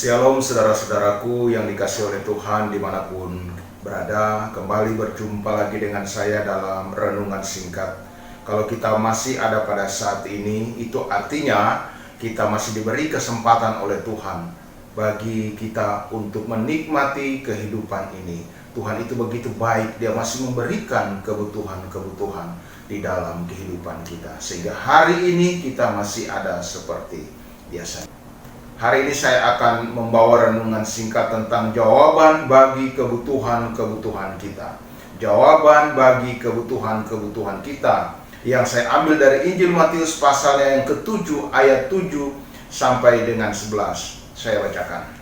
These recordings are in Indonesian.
Shalom saudara-saudaraku yang dikasihi oleh Tuhan dimanapun berada. Kembali berjumpa lagi dengan saya dalam renungan singkat. Kalau kita masih ada pada saat ini, itu artinya kita masih diberi kesempatan oleh Tuhan bagi kita untuk menikmati kehidupan ini. Tuhan itu begitu baik, Dia masih memberikan kebutuhan-kebutuhan di dalam kehidupan kita, sehingga hari ini kita masih ada seperti biasa. Hari ini saya akan membawa renungan singkat tentang jawaban bagi kebutuhan-kebutuhan kita. Jawaban bagi kebutuhan-kebutuhan kita yang saya ambil dari Injil Matius pasalnya yang ke-7 ayat 7 sampai dengan 11. Saya bacakan.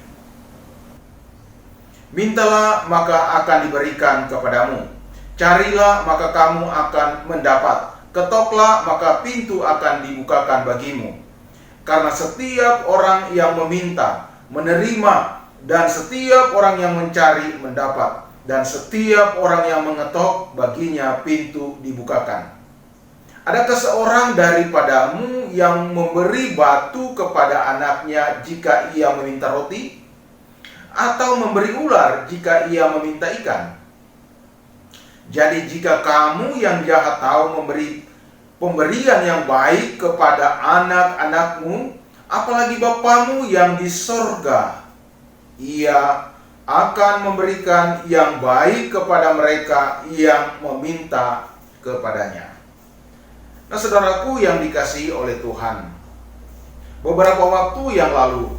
Mintalah maka akan diberikan kepadamu. Carilah maka kamu akan mendapat. Ketoklah maka pintu akan dibukakan bagimu. Karena setiap orang yang meminta, menerima, dan setiap orang yang mencari, mendapat. Dan setiap orang yang mengetok, baginya pintu dibukakan. Adakah seorang daripadamu yang memberi batu kepada anaknya jika ia meminta roti? Atau memberi ular jika ia meminta ikan? Jadi jika kamu yang jahat tahu memberi pemberian yang baik kepada anak-anakmu, apalagi Bapamu yang di sorga, Ia akan memberikan yang baik kepada mereka yang meminta kepadanya. Nah, saudaraku yang dikasihi oleh Tuhan, beberapa waktu yang lalu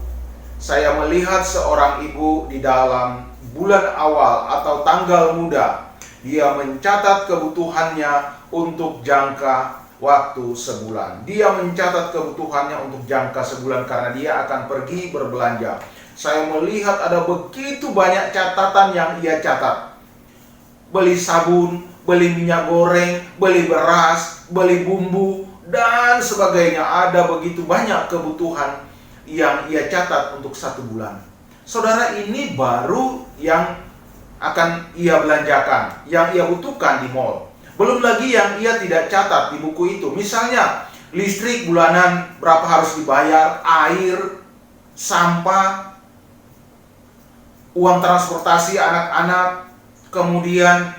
saya melihat seorang ibu di dalam bulan awal atau tanggal muda. Dia mencatat kebutuhannya untuk jangka waktu sebulan. Dia mencatat kebutuhannya untuk jangka sebulan karena dia akan pergi berbelanja. Saya melihat ada begitu banyak catatan yang ia catat. Beli sabun, beli minyak goreng, beli beras, beli bumbu, dan sebagainya. Ada begitu banyak kebutuhan yang ia catat untuk satu bulan. Saudara, ini baru yang akan ia belanjakan, yang ia butuhkan di mall. Belum lagi yang ia tidak catat di buku itu. Misalnya, listrik bulanan berapa harus dibayar, air, sampah, uang transportasi anak-anak, kemudian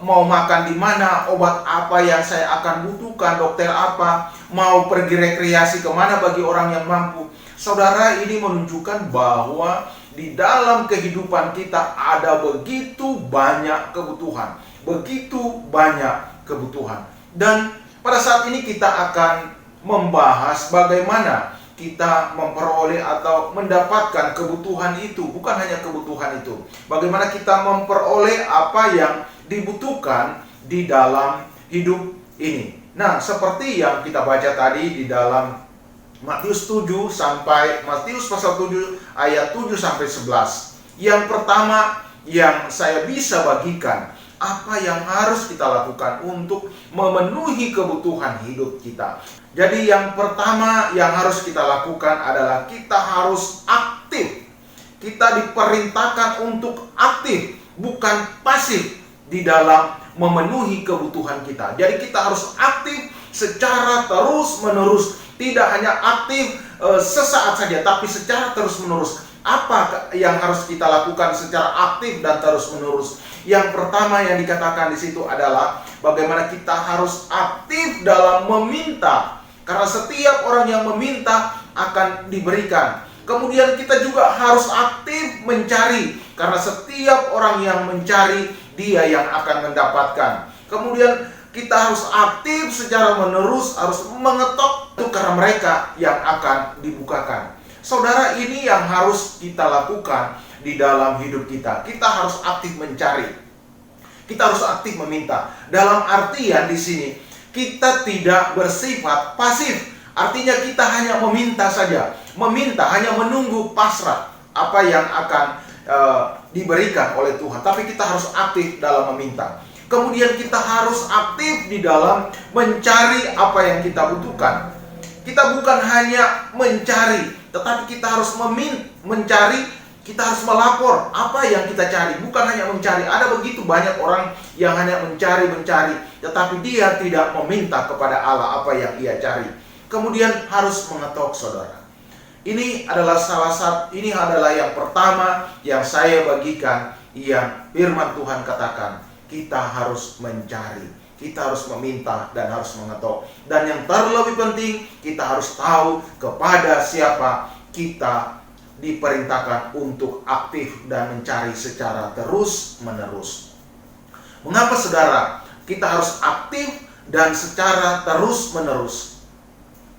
mau makan di mana, obat apa yang saya akan butuhkan, dokter apa, mau pergi rekreasi kemana bagi orang yang mampu. Saudara, ini menunjukkan bahwa di dalam kehidupan kita ada begitu banyak kebutuhan. Begitu banyak kebutuhan. Dan pada saat ini kita akan membahas bagaimana kita memperoleh atau mendapatkan kebutuhan itu. Bukan hanya kebutuhan itu, bagaimana kita memperoleh apa yang dibutuhkan di dalam hidup ini. Nah, seperti yang kita baca tadi di dalam Matius 7 sampai Matius pasal 7 ayat 7 sampai 11. Yang pertama yang saya bisa bagikan, apa yang harus kita lakukan untuk memenuhi kebutuhan hidup kita. Jadi yang pertama yang harus kita lakukan adalah kita harus aktif. Kita diperintahkan untuk aktif, bukan pasif di dalam memenuhi kebutuhan kita. Jadi kita harus aktif secara terus-menerus. Tidak hanya aktif sesaat saja, tapi secara terus-menerus. Apa yang harus kita lakukan secara aktif dan terus-menerus? Yang pertama yang dikatakan di situ adalah bagaimana kita harus aktif dalam meminta. Karena setiap orang yang meminta akan diberikan. Kemudian kita juga harus aktif mencari. Karena setiap orang yang mencari, dia yang akan mendapatkan. Kemudian kita harus aktif secara menerus, harus mengetok itu karena mereka yang akan dibukakan. Saudara, ini yang harus kita lakukan di dalam hidup kita. Kita harus aktif mencari. Kita harus aktif meminta. Dalam artian di sini, kita tidak bersifat pasif. Artinya kita hanya meminta saja. Meminta, hanya menunggu pasrah apa yang akan diberikan oleh Tuhan. Tapi kita harus aktif dalam meminta. Kemudian kita harus aktif di dalam mencari apa yang kita butuhkan. Kita bukan hanya mencari, tetapi kita harus mencari, kita harus melapor apa yang kita cari. Bukan hanya mencari. Ada begitu banyak orang yang hanya mencari, tetapi dia tidak meminta kepada Allah apa yang ia cari. Kemudian harus mengetok, saudara. Ini adalah yang pertama yang saya bagikan, yang firman Tuhan katakan, kita harus mencari, kita harus meminta dan harus mengetok. Dan yang terlebih penting, kita harus tahu kepada siapa kita diperintahkan untuk aktif dan mencari secara terus-menerus. Mengapa saudara kita harus aktif dan secara terus-menerus?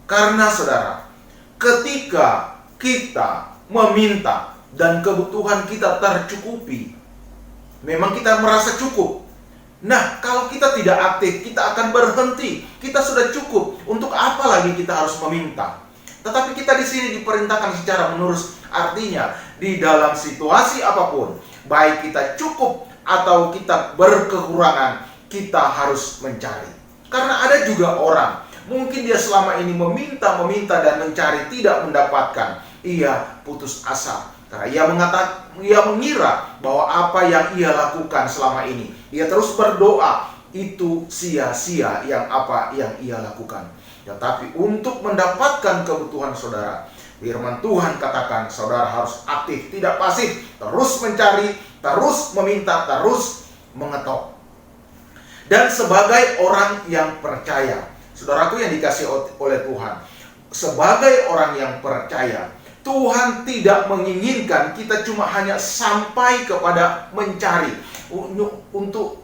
Karena saudara, ketika kita meminta dan kebutuhan kita tercukupi, memang kita merasa cukup. Nah, kalau kita tidak aktif, kita akan berhenti. Kita sudah cukup. Untuk apa lagi kita harus meminta? Tetapi kita di sini diperintahkan secara menerus. Artinya, di dalam situasi apapun, baik kita cukup atau kita berkekurangan, kita harus mencari. Karena ada juga orang, mungkin dia selama ini meminta dan mencari tidak mendapatkan. Ia putus asa karena ia mengira bahwa apa yang ia lakukan selama ini, ia terus berdoa, itu sia-sia yang ia lakukan. Tetapi untuk mendapatkan kebutuhan saudara, firman Tuhan katakan saudara harus aktif, tidak pasif, terus mencari, terus meminta, terus mengetok. Dan sebagai orang yang percaya, saudaraku yang dikasih oleh Tuhan, sebagai orang yang percaya, Tuhan tidak menginginkan kita cuma hanya sampai kepada mencari. Untuk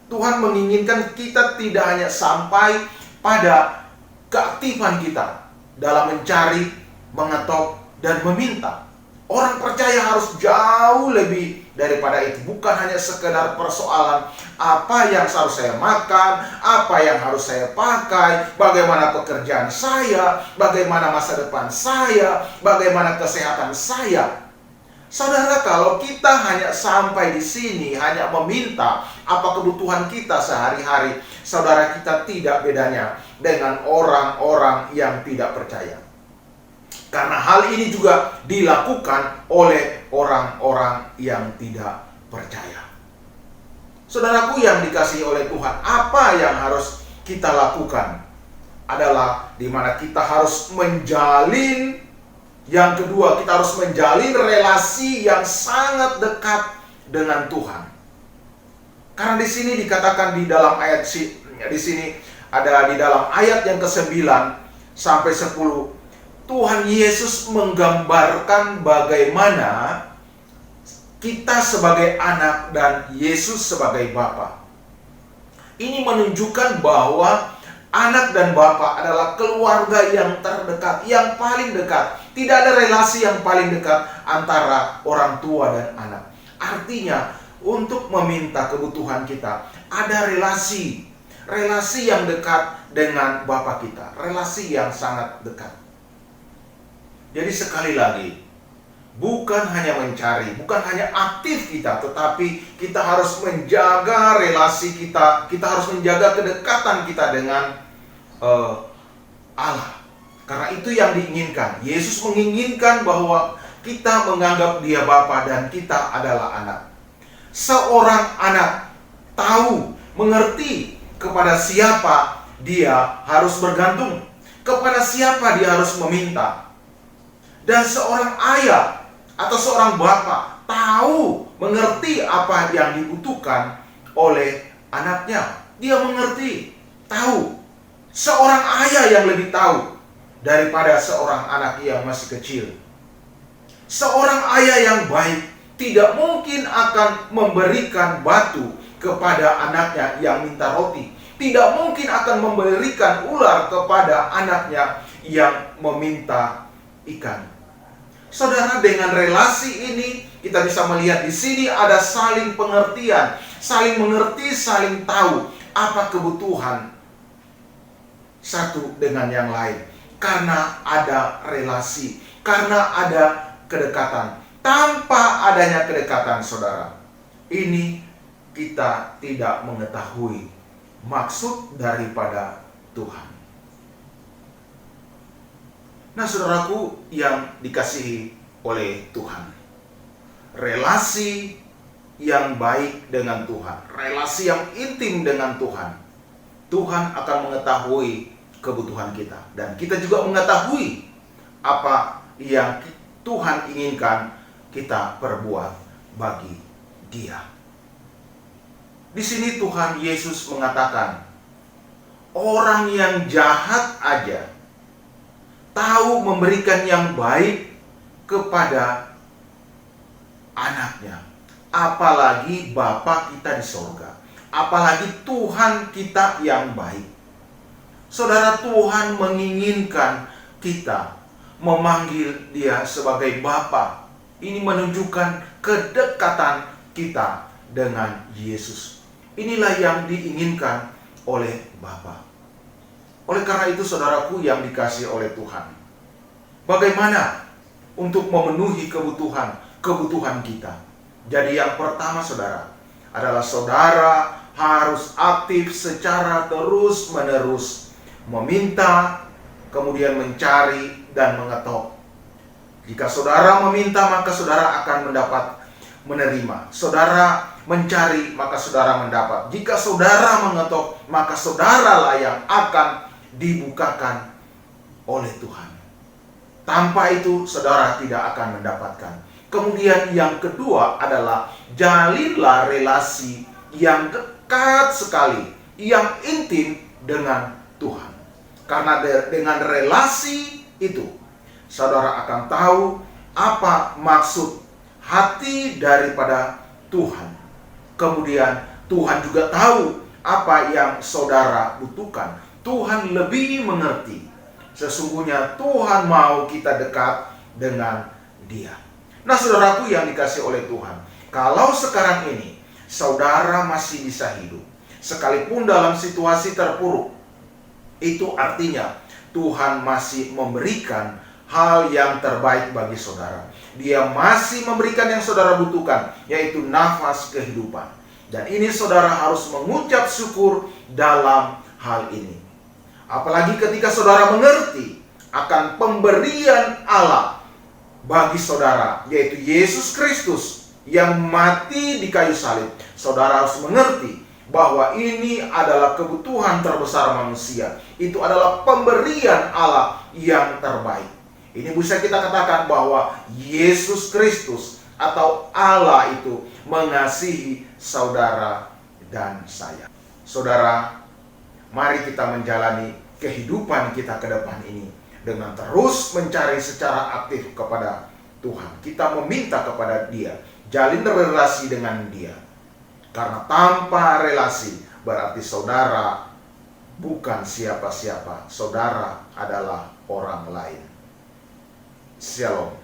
Tuhan menginginkan kita tidak hanya sampai pada keaktifan kita dalam mencari, mengetok, dan meminta. Orang percaya harus jauh lebih daripada itu. Bukan hanya sekedar persoalan apa yang harus saya makan, apa yang harus saya pakai, bagaimana pekerjaan saya, bagaimana masa depan saya, bagaimana kesehatan saya. Saudara, kalau kita hanya sampai di sini, hanya meminta apa kebutuhan kita sehari-hari, saudara, kita tidak bedanya dengan orang-orang yang tidak percaya. Karena hal ini juga dilakukan oleh orang-orang yang tidak percaya. Saudaraku yang dikasihi oleh Tuhan, apa yang harus kita lakukan adalah di mana kita harus menjalin, yang kedua, kita harus menjalin relasi yang sangat dekat dengan Tuhan. Karena di sini dikatakan di dalam ayat di sini ada di dalam ayat yang ke-9 sampai 10, Tuhan Yesus menggambarkan bagaimana kita sebagai anak dan Yesus sebagai Bapa. Ini menunjukkan bahwa anak dan Bapa adalah keluarga yang terdekat, yang paling dekat. Tidak ada relasi yang paling dekat antara orang tua dan anak. Artinya, untuk meminta kebutuhan kita, ada relasi yang dekat dengan Bapa kita, relasi yang sangat dekat. Jadi sekali lagi, bukan hanya mencari, bukan hanya aktif kita, tetapi kita harus menjaga relasi kita, kita harus menjaga kedekatan kita dengan Allah. Karena itu yang diinginkan. Yesus menginginkan bahwa kita menganggap Dia Bapa dan kita adalah anak. Seorang anak tahu, mengerti kepada siapa dia harus bergantung, kepada siapa dia harus meminta. Dan seorang ayah atau seorang bapa tahu, mengerti apa yang dibutuhkan oleh anaknya. Dia mengerti, tahu. Seorang ayah yang lebih tahu daripada seorang anak yang masih kecil. Seorang ayah yang baik tidak mungkin akan memberikan batu kepada anaknya yang minta roti. Tidak mungkin akan memberikan ular kepada anaknya yang meminta ikan. Saudara, dengan relasi ini kita bisa melihat di sini ada saling pengertian, saling mengerti, saling tahu apa kebutuhan satu dengan yang lain. Karena ada relasi, karena ada kedekatan. Tanpa adanya kedekatan, saudara, ini kita tidak mengetahui maksud daripada Tuhan. Nah, saudaraku yang dikasihi oleh Tuhan, relasi yang baik dengan Tuhan, relasi yang intim dengan Tuhan, Tuhan akan mengetahui kebutuhan kita. Dan kita juga mengetahui apa yang Tuhan inginkan kita perbuat bagi Dia. Di sini Tuhan Yesus mengatakan, orang yang jahat aja tahu memberikan yang baik kepada anaknya, apalagi Bapa kita di sorga, apalagi Tuhan kita yang baik. Saudara, Tuhan menginginkan kita memanggil Dia sebagai Bapa. Ini menunjukkan kedekatan kita dengan Yesus. Inilah yang diinginkan oleh Bapa. Oleh karena itu, saudaraku yang dikasihi oleh Tuhan, bagaimana untuk memenuhi kebutuhan kita? Jadi yang pertama, saudara, adalah saudara harus aktif secara terus-menerus meminta, kemudian mencari dan mengetok. Jika saudara meminta, maka saudara akan menerima. Saudara mencari, maka saudara mendapat. Jika saudara mengetok, maka saudaralah yang akan dibukakan oleh Tuhan. Tanpa itu, saudara tidak akan mendapatkan. Kemudian yang kedua adalah jalinlah relasi yang dekat sekali, yang intim dengan Tuhan. Karena dengan relasi itu, saudara akan tahu apa maksud hati daripada Tuhan. Kemudian Tuhan juga tahu apa yang saudara butuhkan. Tuhan lebih mengerti. Sesungguhnya Tuhan mau kita dekat dengan Dia. Nah, saudaraku yang dikasihi oleh Tuhan, kalau sekarang ini saudara masih bisa hidup, sekalipun dalam situasi terpuruk, itu artinya Tuhan masih memberikan hal yang terbaik bagi saudara. Dia masih memberikan yang saudara butuhkan, yaitu nafas kehidupan. Dan ini saudara harus mengucap syukur dalam hal ini. Apalagi ketika saudara mengerti akan pemberian Allah bagi saudara, yaitu Yesus Kristus yang mati di kayu salib. Saudara harus mengerti bahwa ini adalah kebutuhan terbesar manusia. Itu adalah pemberian Allah yang terbaik. Ini bisa kita katakan bahwa Yesus Kristus atau Allah itu mengasihi saudara dan saya. Saudara, mari kita menjalani kehidupan kita ke depan ini dengan terus mencari secara aktif kepada Tuhan. Kita meminta kepada Dia, jalin relasi dengan Dia. Karena tanpa relasi berarti saudara bukan siapa-siapa. Saudara adalah orang lain. Shalom.